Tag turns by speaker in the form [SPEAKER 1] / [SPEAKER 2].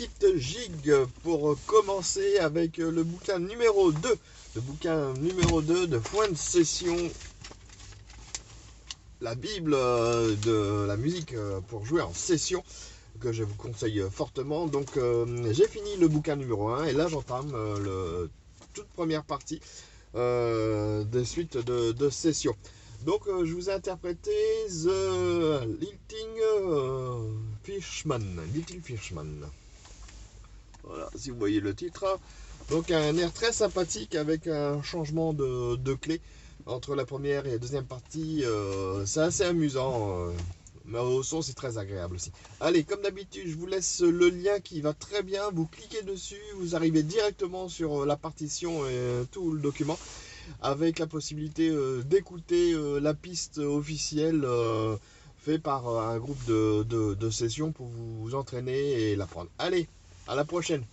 [SPEAKER 1] petite gigue pour commencer avec le bouquin numéro 2. Le bouquin numéro 2 de Point de Session. La Bible de la musique pour jouer en session, que je vous conseille fortement. Donc j'ai fini le bouquin numéro 1 et là j'entame toute première partie des suites de session. Donc je vous ai interprété The Little Fishman. Voilà, si vous voyez le titre. Donc un air très sympathique avec un changement de clé entre la première et la deuxième partie. C'est assez amusant. Mais au son, c'est très agréable aussi. Allez, comme d'habitude, je vous laisse le lien qui va très bien. Vous cliquez dessus, vous arrivez directement sur la partition et tout le document, avec la possibilité d'écouter la piste officielle faite par un groupe de session pour vous entraîner et l'apprendre. Allez, à la prochaine.